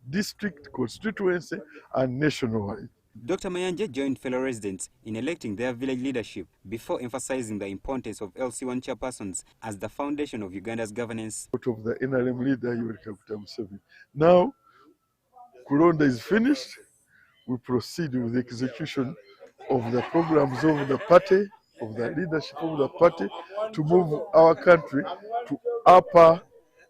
district, constituency, and nationwide. Dr. Mayanja joined fellow residents in electing their village leadership before emphasizing the importance of LC1 chairpersons as the foundation of Uganda's governance. Out of the NRM leader, you will come 7. Now, Kulonda is finished. We proceed with the execution of the programs of the party, of the leadership of the party, to move our country to upper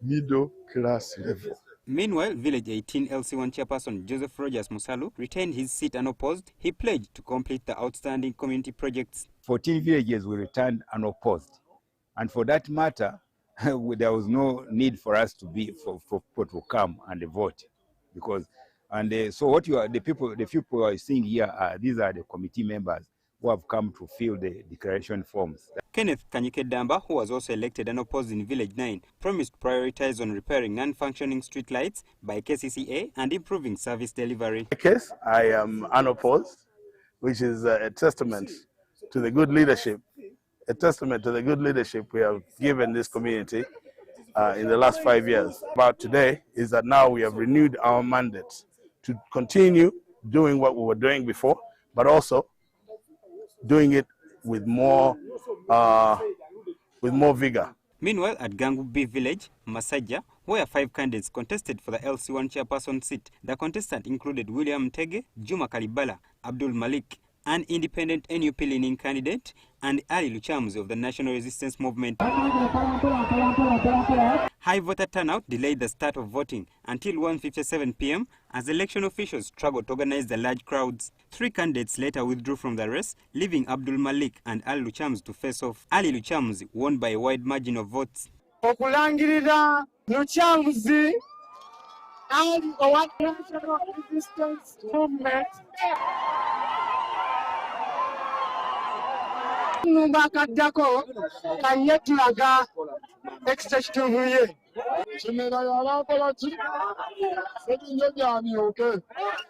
middle class level. Meanwhile, Village 18 LC1 chairperson Joseph Rogers Musalu retained his seat unopposed. He pledged to complete the outstanding community projects. 14 villages were returned unopposed. And for that matter, there was no need for us to be for people to come and vote, because so what the people who are seeing here these are the committee members who have come to fill the declaration forms. Kenneth Kanyikedamba, who was also elected unopposed in Village 9, promised to prioritize on repairing non-functioning street lights by KCCA and improving service delivery. In my case, I am unopposed, which is a testament to the good leadership, we have given this community in the last 5 years. About today is that now we have renewed our mandate to continue doing what we were doing before, but also doing it with more vigor. Meanwhile, at Gangu B Village, Masaja, where 5 candidates contested for the LC1 chairperson seat, the contestant included William Tege, Juma Kalibala, Abdul Malik, an independent NUP leaning candidate, and Ali Luchams of the National Resistance Movement. High voter turnout delayed the start of voting until 1:57 p.m. as election officials struggled to organize the large crowds. 3 candidates later withdrew from the race, leaving Abdul Malik and Ali Luchams to face off. Ali Luchams won by a wide margin of votes. Okulangirira Luchams Ali owa National Resistance Movement Numbakaddako kanyetulaga extension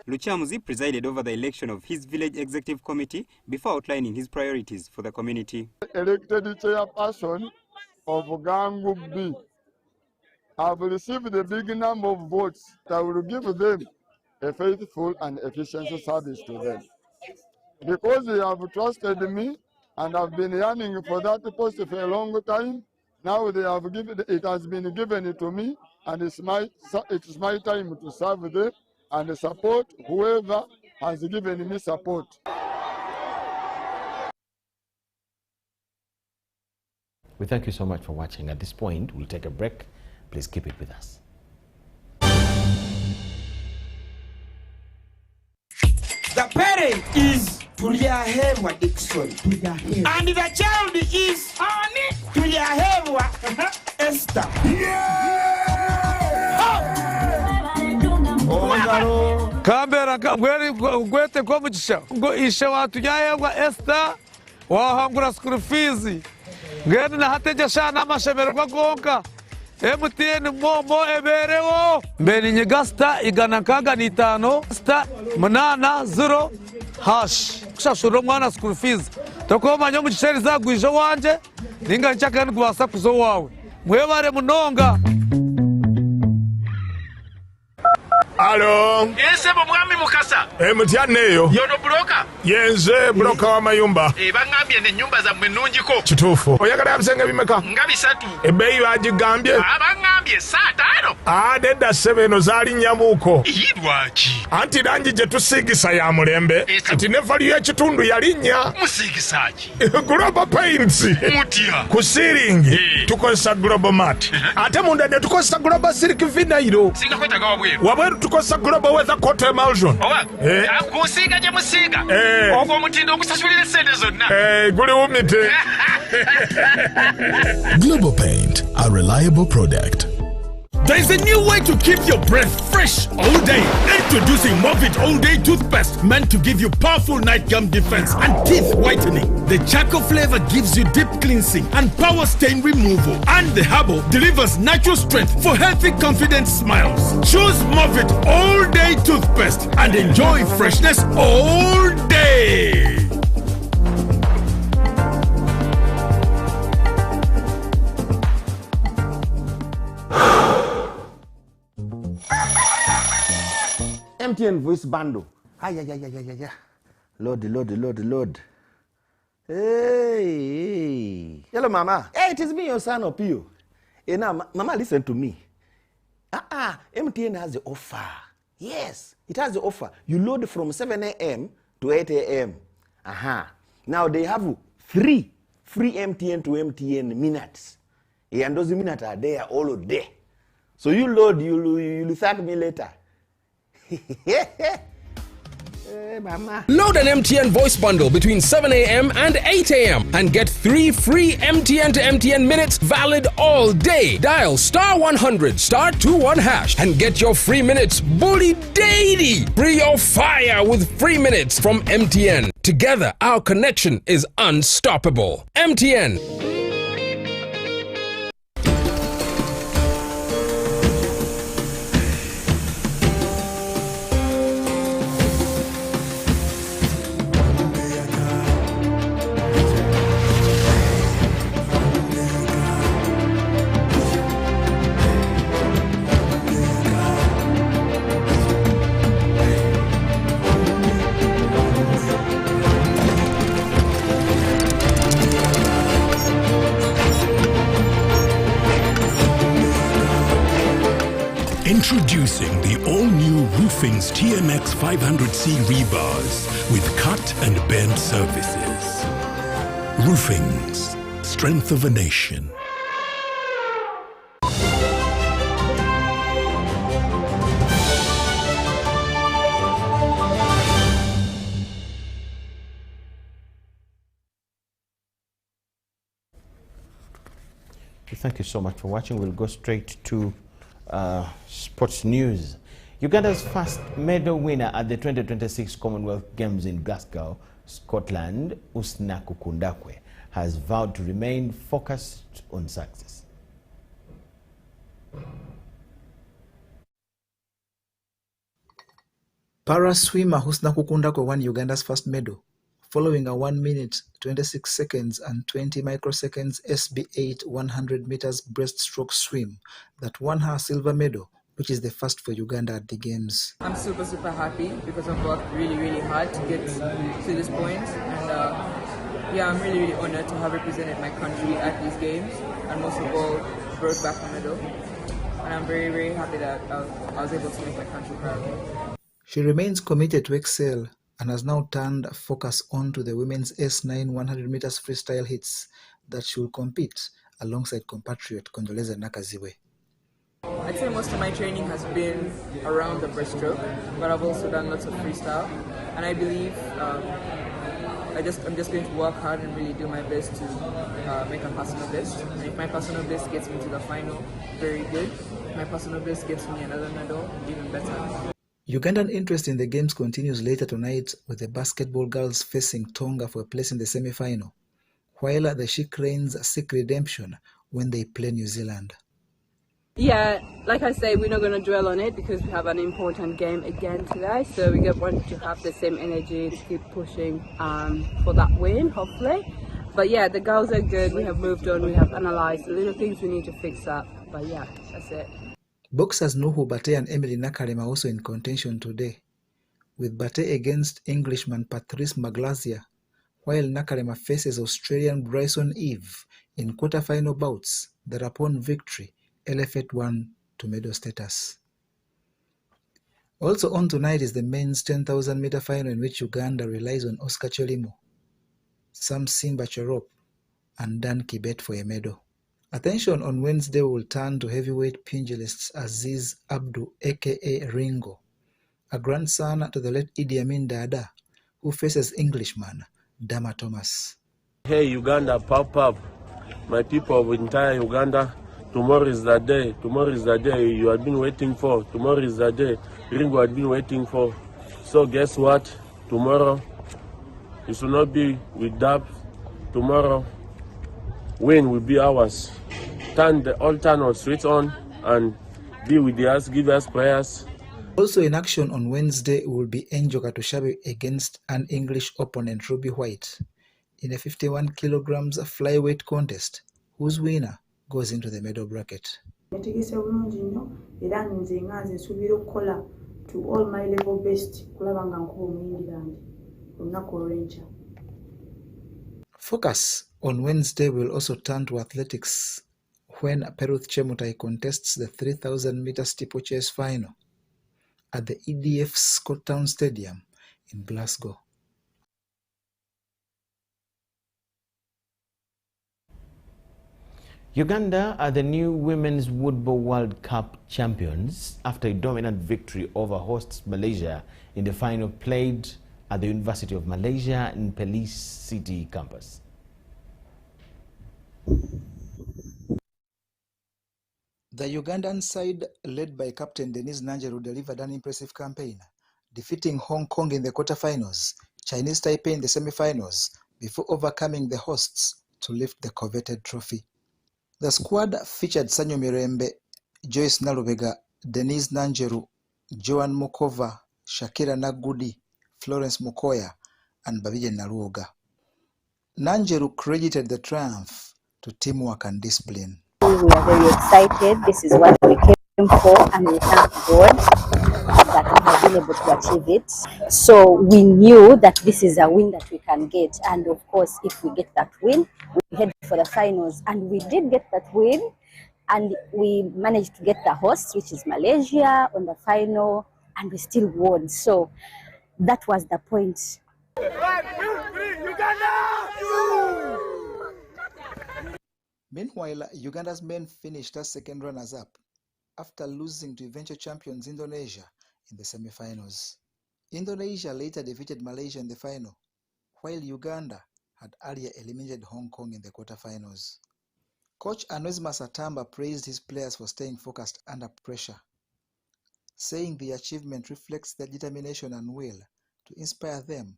Luchamuzi presided over the election of his village executive committee before outlining his priorities for the community. Elected chairperson of Gangu B. I have received a big number of votes that will give them a faithful and efficient service to them. Because they have trusted me and have been yearning for that post for a long time, now it has been given to me, and it's my time to serve them and support whoever has given me support. We thank you so much for watching. At this point, we'll take a break. Please keep it with us. The parent is Tuliahemwa Dixon. And the child is Tuliahemwa Esther. Kambera ngweri gwete kwa mugisha ngo ishe watujyahemwa Esther wahangura school fees ngene na hategesha n'amashemerwa gonka MTN momo eberewo mbeni nyegasta igana kaga ni 5 sta manana 0 hash kushashuro mwana school fees tokoma nyo mucheri zagwije wanje ninga nchaka ngwasa kuzo wawe mwebare munonga. Alo. Ese mwami mukasa. Mutyaneyo. Yono broka. Yenze broka wa mayumba. Bangambye ne nyumba za mwenunjiko. Kitufu. Oyagala abisenge bimeka. Nga 3. Ebeyi bagigambye. Abangambye 5. Dedda 7 zali nyamuko. Yidwaki. Anti langi je tusigisa ya mulembe. Ati nefali y'ekitundu yalinnya. Musigisaaki. Global Paints. Mutya. Ku ceiling. Tukozesa Global Mat. Ate munda ne tukozesa Global Silk Vinyl. Singa kwetaga wabweru. Wabweru tukozesa Global Weather Coat Emulsion. Kusiga je musiga. Ogwo mutindo okusasulira sente zonna. Guli wumite. Global Paint, a reliable product. There's a new way to keep your breath fresh all day. Introducing Movit All Day Toothpaste, meant to give you powerful night gum defense and teeth whitening. The charcoal flavor gives you deep cleansing and power stain removal. And the herbal delivers natural strength for healthy, confident smiles. Choose Movit All Day Toothpaste and enjoy freshness all day. MTN voice bundle. Ay. Load. Hey. Hello, Mama. Hey, it is me, your son, Opio. Hey, now, Mama, listen to me. MTN has the offer. Yes, it has the offer. You load from 7 a.m. to 8 a.m. Now, they have free MTN to MTN minutes. And those minutes are there all day. So you load, you'll thank me later. Hey, Mama. Load an MTN voice bundle between 7 a.m. and 8 a.m. and get 3 free MTN to MTN minutes valid all day. Dial *100 *21# and get your free minutes bully daily. Free your fire with free minutes from MTN. Together, our connection is unstoppable. MTN. Introducing the all-new Roofing's TMX 500C rebars with cut and bend surfaces. Roofing's, strength of a nation. Thank you so much for watching. We'll go straight to sports news. Uganda's first medal winner at the 2026 Commonwealth Games in Glasgow, Scotland, Usnaku Kundakwe, has vowed to remain focused on success. Para swimmer Usnaku Kundakwe won Uganda's first medal, following a 1 minute, 26 seconds and 20 microseconds SB8 100 meters breaststroke swim that won her a silver medal, which is the first for Uganda at the Games. I'm super happy because I've worked really hard to get to this point, and yeah, I'm really honored to have represented my country at these Games, and most of all, brought back a medal. And I'm very happy that I was able to make my country proud. She remains committed to excel and has now turned focus onto the women's S9 100 meters freestyle hits that she will compete alongside compatriot Kondoleza Nakaziwe. I'd say most of my training has been around the breaststroke, but I've also done lots of freestyle, and I believe I'm just going to work hard and really do my best to make a personal best. And if my personal best gets me to the final, very good. If my personal best gets me another medal, even better. Ugandan interest in the Games continues later tonight with the basketball girls facing Tonga for a place in the semi-final, while the She Cranes seek redemption when they play New Zealand. Yeah, like I say, we're not going to dwell on it because we have an important game again today, so we want to have the same energy to keep pushing for that win, hopefully. But yeah, the girls are good, we have moved on, we have analysed the little things we need to fix up, but yeah, that's it. Boxers Nuhu Bate and Emily Nakarem are also in contention today, with Bate against Englishman Patrice Maglasia, while Nakarem faces Australian Bryson Eve in quarter-final bouts that upon victory elevate one to medal status. Also on tonight is the men's 10,000 meter final in which Uganda relies on Oscar Chelimo, Sam Simba Cherop, and Dan Kibet for a medal. Attention on Wednesday will turn to heavyweight pugilist Aziz Abdu aka Ringo, a grandson to the late Idi Amin Dada, who faces Englishman Dama Thomas. Hey, Uganda, pop up. My people of entire Uganda, tomorrow is the day. Tomorrow is the day you have been waiting for. Tomorrow is the day Ringo had been waiting for. So guess what? Tomorrow, it should not be with dub. Tomorrow, win will be ours. Turn our streets on and be with us, give us prayers. Also in action on Wednesday will be Angel Katushabe against an English opponent Ruby White in a 51 kilograms flyweight contest, whose winner goes into the medal bracket. Netegese bulungi nnyo era nze nga nze nsuubira okukola to all my level best kulaba nga nkuba omuyindi gange olunaku olw'enkya. Focus on Wednesday will also turn to athletics when Peruth Chemutai contests the 3,000 meter steeplechase final at the EDF Scott Town Stadium in Glasgow. Uganda are the new Women's Woodball World Cup champions after a dominant victory over hosts Malaysia in the final played at the University of Malaysia in Perlis City campus. The Ugandan side, led by Captain Denise Nanjeru, delivered an impressive campaign, defeating Hong Kong in the quarterfinals, Chinese Taipei in the semifinals, before overcoming the hosts to lift the coveted trophy. The squad featured Sanyo Mirembe, Joyce Nalubega, Denise Nanjeru, Joan Mukova, Shakira Nagudi, Florence Mukoya, and Babije Naluoga. Nanjeru credited the triumph to teamwork and discipline. We are very excited. This is what we came for, and we thank God that we have been able to achieve it. So we knew that this is a win that we can get, and of course, if we get that win, we head for the finals, and we did get that win, and we managed to get the host, which is Malaysia, on the final, and we still won. So that was the point. Meanwhile, Uganda's men finished as second runners-up after losing to eventual champions Indonesia in the semi-finals. Indonesia later defeated Malaysia in the final, while Uganda had earlier eliminated Hong Kong in the quarterfinals. Coach Anoisma Satamba praised his players for staying focused under pressure, saying the achievement reflects their determination and will to inspire them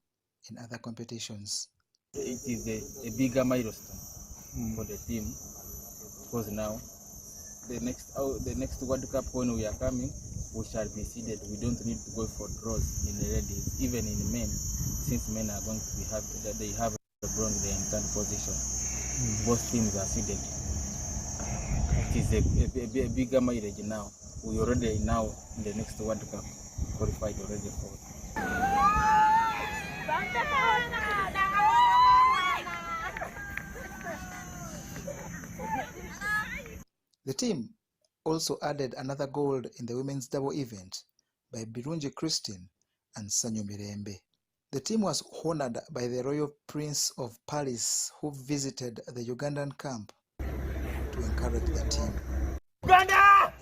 in other competitions. It is a bigger milestone for the team, because now the next World Cup, when we are coming, we shall be seeded. We don't need to go for draws in the ladies, even in men, since men are going to they have bronze in third position. Both teams are seeded. It is a bigger mileage now. We already now in the next World Cup qualified already for. The team also added another gold in the women's double event by Birungi Christine and Sanyo Mirembe. The team was honored by the Royal Prince of Paris, who visited the Ugandan camp to encourage the team. Uganda!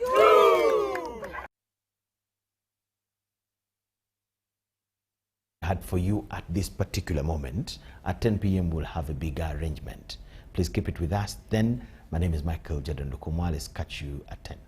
Had for you at this particular moment. At 10 p.m. we'll have a bigger arrangement. Please keep it with us then. My name is Micheal Lukomwa. Let's catch you at 10.